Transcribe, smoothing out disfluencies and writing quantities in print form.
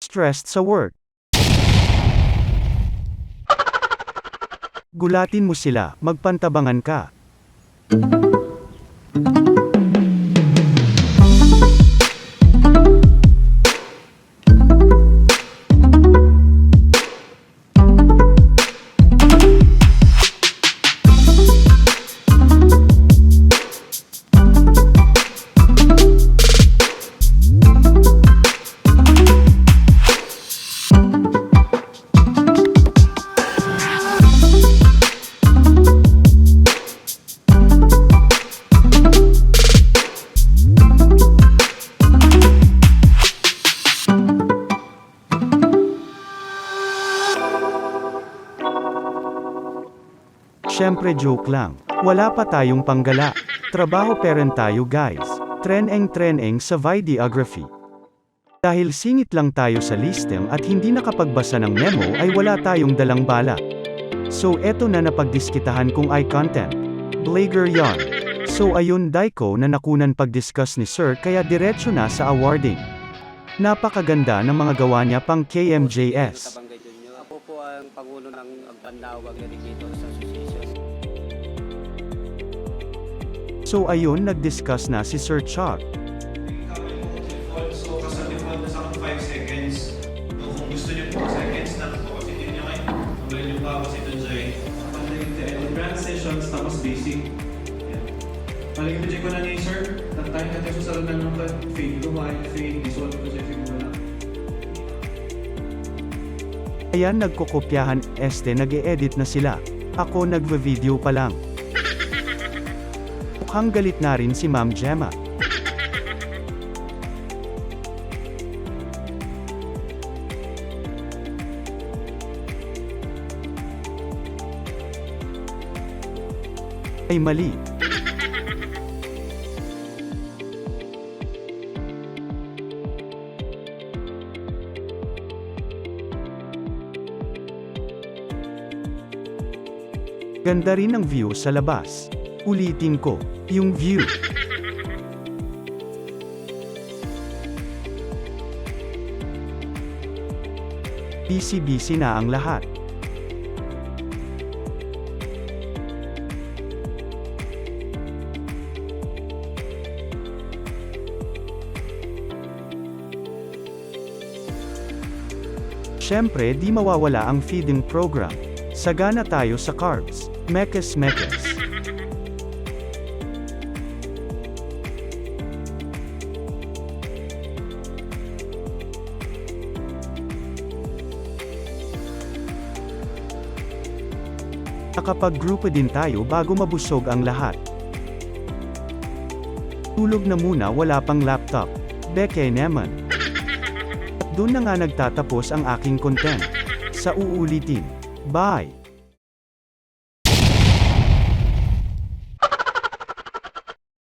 Stressed sa work. Gulatin mo sila, magpantabangan ka. Syempre joke lang. Wala pa tayong panggala. Trabaho parent tayo guys. Treneng sa videography. Dahil singit lang tayo sa listing at hindi nakapagbasa ng memo ay wala tayong dalang bala. So eto na napagdiskitahan kong eye content. Blager yon. So ayun Daiko na nakunan pag-discuss ni Sir kaya diretso na sa awarding. Napakaganda ng mga gawa niya pang KMJS. Ako po ang Pangulo ng Tandawag Educator Association. So ayun nag-discuss na si Sir Chuck. So kasi default na sa akin 5 seconds. So, kung gusto niyo 4 seconds na po kasi hindi niyo kayo. Magaling niyo pa kasi dun sa advanced sessions tapos basic. Yan. Paligid ko na ni Sir. Tayo natin sa salanan ng fade to white, fade, dissolve ko sa figura. Ayan nagkokopyahan, nag-e-edit na sila. Ako nagva-video pa lang. Mukhang galit na rin si Ma'am Gemma. Ay mali. Ganda rin ang view sa labas. Ulitin ko, yung view. Busy-busy na ang lahat. Siyempre di mawawala ang feeding program. Sagana tayo sa carbs. Mekes. Nakapag-grupo din tayo bago mabusog ang lahat. Tulog na muna wala pang laptop. Beke naman. Doon na nga nagtatapos ang aking content. Sa uulitin. Bye!